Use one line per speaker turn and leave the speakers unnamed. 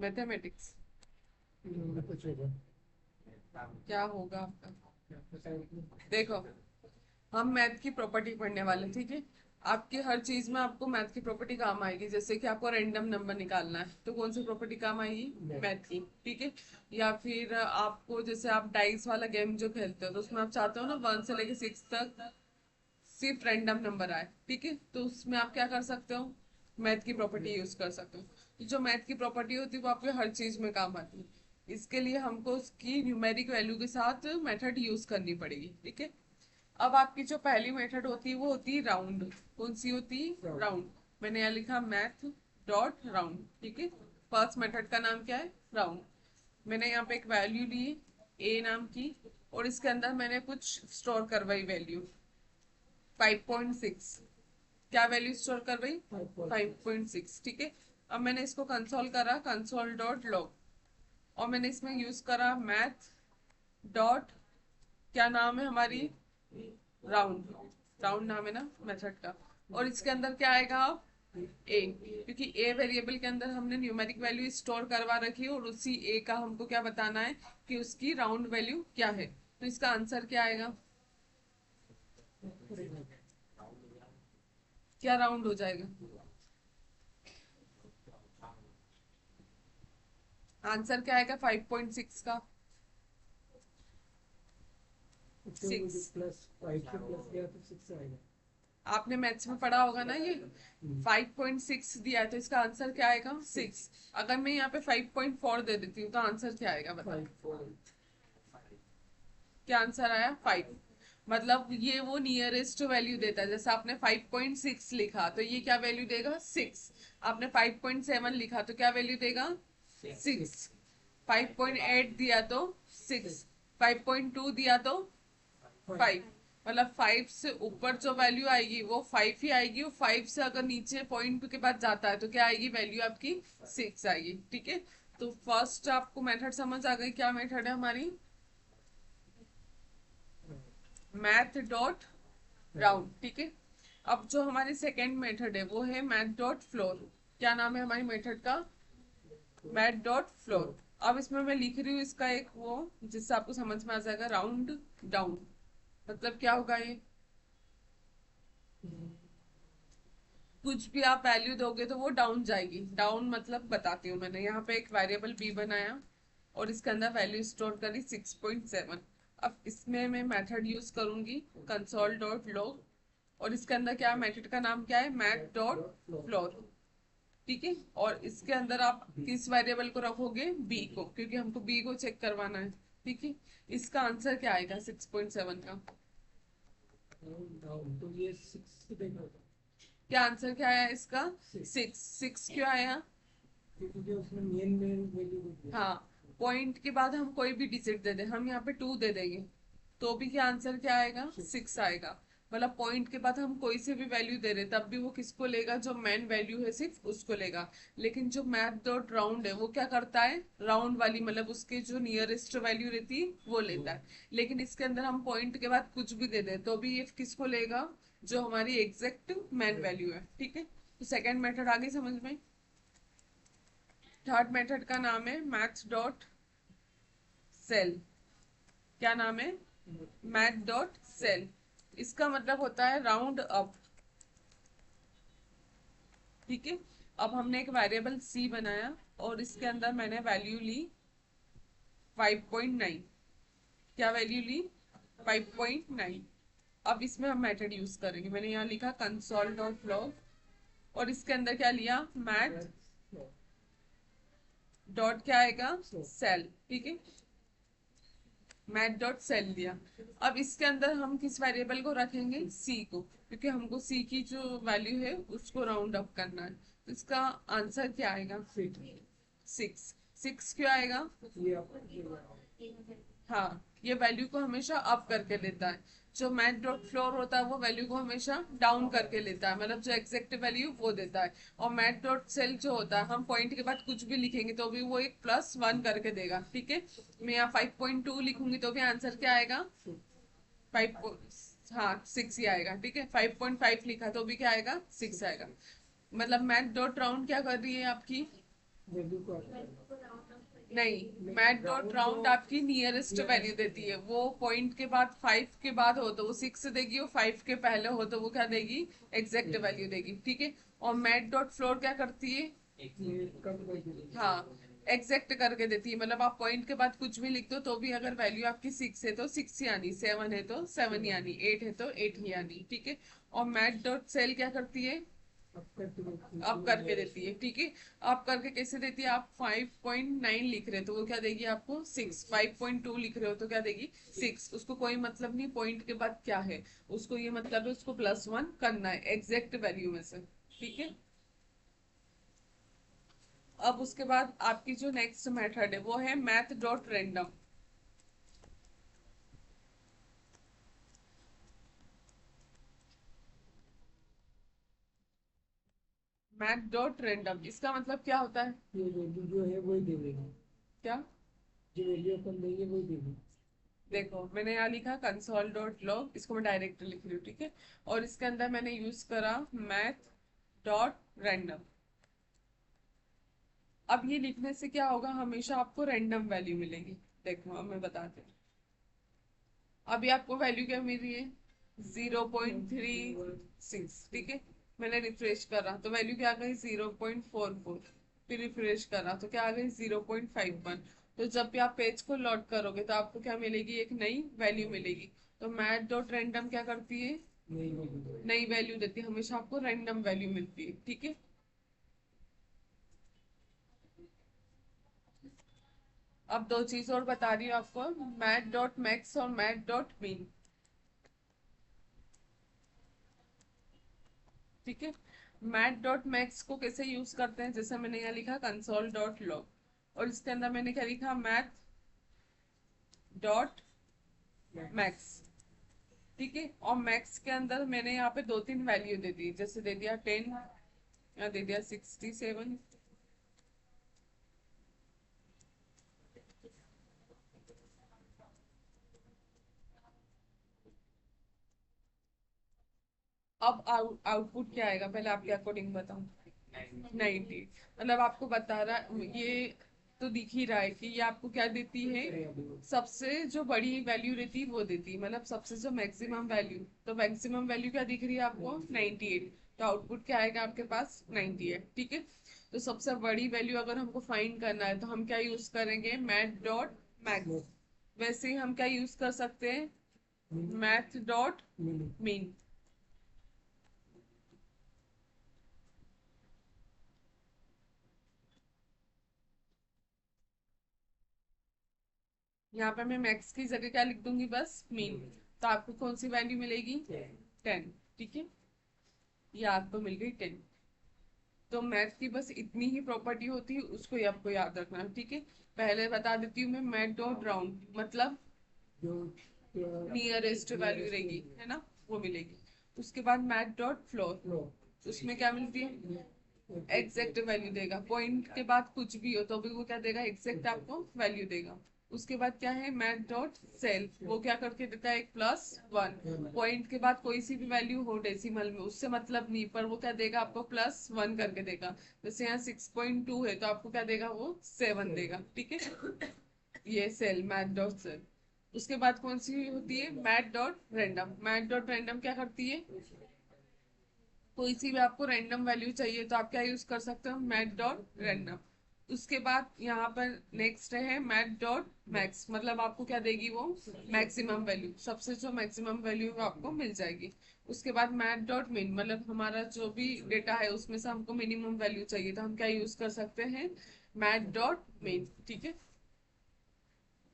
Mathematics.
कुछ होगा।
क्या होगा आपका? देखो, हम मैथ की प्रॉपर्टी पढ़ने वाले, ठीक है। आपकी हर चीज में आपको मैथ की प्रॉपर्टी काम आएगी। जैसे कि आपको रैंडम नंबर निकालना है तो कौन सी प्रॉपर्टी काम आएगी? मैथ की, ठीक है। या फिर आपको, जैसे आप डाइस वाला गेम जो खेलते हो तो उसमें आप चाहते हो ना 1 से लेके 6 तक सिर्फ रैंडम नंबर आए, ठीक है। तो उसमें आप क्या कर सकते हो? मैथ की प्रॉपर्टी यूज कर सकते हो। तो जो मैथ की प्रॉपर्टी होती है वो आपके हर चीज में काम आती है। इसके लिए हमको उसकी न्यूमेरिक वैल्यू के साथ मेथड यूज करनी पड़ेगी, ठीक है। अब आपकी जो पहली मेथड होती है वो होती है राउंड। कौन सी होती है? राउंड। मैंने यहाँ लिखा मैथ डॉट राउंड, ठीक है। फर्स्ट मेथड का नाम क्या है? राउंड। मैंने यहाँ पे एक वैल्यू ली, ए नाम की, और इसके अंदर मैंने कुछ स्टोर करवाई वैल्यू 5.6। क्या वैल्यू स्टोर करवाई? 5.6, ठीक है। अब मैंने इसको कंसोल करा, कंसोल डॉट लॉग, और मैंने इसमें यूज करा मैथ डॉट, क्या नाम है हमारी? राउंड। राउंड नाम है ना मेथड का। और इसके अंदर क्या आएगा आप? ए, क्योंकि ए वेरिएबल के अंदर हमने न्यूमेरिक वैल्यू स्टोर करवा रखी है और उसी ए का हमको क्या बताना है कि उसकी राउंड वैल्यू क्या है। तो इसका आंसर क्या आएगा? क्या राउंड हो जाएगा? आंसर क्या आएगा 5.6 का?
मुझे
6।
प्लस 5 से प्लस किया तो 6 आएगा।
आपने मैथ्स में पढ़ा होगा ना ये। 5.6 दिया है तो इसका आंसर क्या आएगा? 6। अगर मैं यहाँ पे 5.4 दे देती हूँ तो आंसर क्या आएगा बताओ?
5 4।
क्या आंसर आया? 5। मतलब ये वो नियरेस्ट वैल्यू देता है। जैसे आपने 5.6 लिखा तो ये क्या वैल्यू देगा? 6। आपने 5.7 लिखा तो क्या वैल्यू देगा? 6। 5.8 दिया तो 6। 5.2 दिया तो 5। मतलब 5 से ऊपर जो वैल्यू आएगी वो 5 ही आएगी, और 5 से अगर नीचे पॉइंट के बाद जाता है तो क्या आएगी वैल्यू आपकी? 6 आएगी, ठीक है। तो फर्स्ट आपको मेथड समझ आ गई, क्या मेथड है हमारी? मैथ डॉट राउंड, ठीक है। अब जो हमारी सेकेंड मेथड है वो है मैथ डॉट फ्लोर। क्या नाम है हमारी मेथड का? Math dot floor. अब इसमें मैं लिख रही हूँ इसका एक वो, जिससे आपको समझ में आ जाएगा, राउंड डाउन। मतलब क्या होगा ये? कुछ भी आप वैल्यू दोगे तो वो डाउन जाएगी। डाउन मतलब बताती हूँ। मैंने यहाँ पे एक वेरिएबल बी बनाया और इसके अंदर वैल्यू स्टोर करी 6.7। अब इसमें मैं मेथड यूज करूंगी कंसोल डॉट लॉग, और इसके अंदर क्या, मेथड का नाम क्या है? मैथ डॉट फ्लोर, ठीक है। और इसके अंदर आप किस वेरिएबल को रखोगे? बी को, क्योंकि हमको बी को चेक करवाना है, ठीक है। इसका आंसर क्या आएगा 6.7 का?
डाउन तो ये 6 देगा
क्या आंसर क्या आया इसका? 6। 6 क्यों आया?
क्योंकि उसने मेन मेन वैल्यू दे दिया।
हाँ, पॉइंट के बाद हम कोई भी डिजिट दे दें, हम यहाँ पे 2 दे देंगे तो भी क्या आंसर क्या आएगा? 6 आएगा। मतलब पॉइंट के बाद हम कोई से भी वैल्यू दे रहे तब भी वो किसको लेगा? जो मेन वैल्यू है सिर्फ उसको लेगा। लेकिन जो मैथ डॉट राउंड है वो क्या करता है? राउंड वाली, मतलब उसके जो नियरेस्ट वैल्यू रहती है वो लेता है। लेकिन इसके अंदर हम पॉइंट के बाद कुछ भी दे दें तो भी ये किसको लेगा? जो हमारी एग्जैक्ट मेन वैल्यू है, ठीक है। तो सेकेंड मेथड आ गई समझ में। थर्ड मेथड का नाम है मैथ डॉट सेल। क्या नाम है? Math dot cell. इसका मतलब होता है राउंड अप, ठीक है। अब हमने एक वेरिएबल सी बनाया और इसके अंदर मैंने वैल्यू ली 5.9। क्या वैल्यू ली? 5.9। अब इसमें हम मेथड यूज करेंगे। मैंने यहाँ लिखा कंसोल डॉट लॉग, और इसके अंदर क्या लिया? मैथ डॉट क्या आएगा? सेल, ठीक है। मैथ डॉट सेल दिया। अब इसके अंदर हम किस वेरिएबल को रखेंगे? सी को, क्योंकि हमको सी की जो वैल्यू है उसको राउंड अप करना है। तो इसका आंसर क्या आएगा? 6। 6 क्यों आएगा?
ये आप
हाँ, ये वैल्यू को हमेशा अप करके लेता है। जो मैथ डॉट फ्लोर होता है वो वैल्यू को हमेशा डाउन करके लेता है, मतलब जो एग्जैक्ट वैल्यू वो देता है। और मैथ डॉट सेल जो होता है, हम पॉइंट के बाद कुछ भी लिखेंगे तो भी वो एक +1 करके देगा, ठीक है। मैं यहाँ 5.2 लिखूंगी तो भी आंसर क्या आएगा? 5। हाँ, 6 ही आएगा, ठीक है। 5.5 लिखा तो भी क्या आएगा? 6 आएगा। मतलब मैथ डॉट राउंड क्या कर रही है आपकी?
वैल्यू को
नहीं, मैट डॉट राउंड आपकी नियरेस्ट वैल्यू देती है। वो पॉइंट के बाद 5 के बाद हो तो वो 6 देगी, और 5 के पहले हो तो वो क्या देगी, एग्जैक्ट वैल्यू देगी, ठीक है। और मैट डॉट फ्लोर क्या करती है,
ये कम कर देगी।
हाँ, एग्जैक्ट करके देती है। मतलब आप पॉइंट के बाद कुछ भी लिख दो तो भी अगर वैल्यू आपकी 6 है तो 6 ही आनी, 7 है तो 7 ही आनी, 8 है तो 8 ही आनी, ठीक है। और मैट डॉट सेल क्या करती है,
अब करके देती
अब करके देती है, ठीक है। आप करके कैसे देती है, आप 5.9 लिख रहे हो तो वो क्या देगी आपको 6, 5.2 लिख रहे हो तो क्या देगी 6। उसको कोई मतलब नहीं पॉइंट के बाद क्या है, उसको ये मतलब है उसको +1 करना है एग्जैक्ट वैल्यू में से, ठीक है। अब उसके बाद आपकी जो नेक्स्ट मेथड है वो है math dot random. Math dot random इसका मतलब क्या होता है,
ये वैल्यू जो है वही दे देगी।
क्या,
जो वैल्यू अपन देंगे वही देगी।
देखो मैंने यहाँ लिखा कंसोल डॉट लॉग, इसको मैं डायरेक्ट लिख रही हूँ, ठीक है। और इसके अंदर मैंने यूज करा मैथ डॉट रैंडम। अब ये लिखने से क्या होगा, हमेशा आपको रैंडम वैल्यू मिलेगी। देखो अब मैं बताती हूँ। अभी आपको वैल्यू क्या मिल रही है, 0.36, ठीक है। मैंने रिफ्रेश करा तो वैल्यू क्या आ गई 0.44। फिर रिफ्रेश करा तो क्या आ गई 0.51। तो जब भी आप पेज को लोड करोगे तो आपको क्या मिलेगी, एक नई वैल्यू मिलेगी। तो मैथ डॉट रैंडम क्या करती है,
नहीं वैल्यू।
नई वैल्यू देती है, हमेशा आपको रैंडम वैल्यू मिलती है, ठीक है। अब दो चीज और बता रही हूँ आपको, मैथ डॉट मैक्स और मैथ डॉट मीन, ठीक है। मैथ डॉट मैक्स को कैसे यूज करते हैं, जैसे मैंने यहाँ लिखा कंसोल डॉट लॉग, और इसके अंदर मैंने क्या लिखा मैथ डॉट मैक्स, ठीक है। और मैक्स के अंदर मैंने यहाँ पे 2-3 वैल्यू दे दी, जैसे दे दिया 10, या दे दिया 67। अब आउटपुट क्या आएगा, पहले आपके अकॉर्डिंग बताऊं, 90। मतलब आपको बता रहा ये तो दिख ही रहा है कि ये आपको क्या देती है, सबसे जो बड़ी वैल्यू रहती है वो देती है, मतलब सबसे जो मैक्सिमम वैल्यू। तो मैक्सिमम वैल्यू क्या दिख रही है आपको 98। तो आउटपुट क्या आएगा आपके पास 98, ठीक है। तो सबसे बड़ी वैल्यू अगर हमको फाइंड करना है तो हम क्या यूज करेंगे, मैथ डॉट मैक्स। वैसे ही हम क्या यूज कर सकते हैं, मैथ डॉट मीन। यहाँ पे मैं मैक्स की जगह क्या लिख दूंगी, बस मीन। तो आपको कौन सी वैल्यू मिलेगी, 10, ठीक है। ये आपको मिल गई 10। तो मैथ की बस इतनी ही प्रॉपर्टी होती है, उसको ही आपको याद रखना है, ठीक है। पहले बता देती हूँ मैं, मैथ डॉट राउंड मतलब
जो
नियरेस्ट वैल्यू रहेगी, है ना, वो मिलेगी। उसके बाद मैथ डॉट फ्लोर, उसमें क्या मिलती है, एग्जैक्ट वैल्यू देगा। पॉइंट के बाद कुछ भी हो तो भी वो क्या देगा, एग्जैक्ट आपको वैल्यू देगा। उसके बाद क्या है मैथ डॉट सेल, वो क्या करके देता है, एक +1। पॉइंट के बाद कोई सी भी वैल्यू हो डेसिमल में उससे मतलब नहीं, पर वो क्या देगा आपको +1 करके देगा। जैसे यहाँ 6.2 है तो आपको क्या देगा, वो 7 देगा, ठीक है। ये सेल, मैथ डॉट सेल। उसके बाद कौन सी होती है, math dot random. Math dot random क्या करती है, कोई सी भी आपको रैंडम वैल्यू चाहिए तो आप क्या यूज कर सकते हो, मैथ डॉट रैंडम। उसके बाद यहाँ पर नेक्स्ट है मैथ डॉट मैक्स, मतलब आपको क्या देगी वो, मैक्सिमम वैल्यू, सबसे जो मैक्सिमम वैल्यू वो आपको मिल जाएगी। उसके बाद मैथ डॉट मिन, मतलब हमारा जो भी डेटा है उसमें से हमको मिनिमम वैल्यू चाहिए तो हम क्या यूज कर सकते हैं, मैथ डॉट मिन, ठीक है।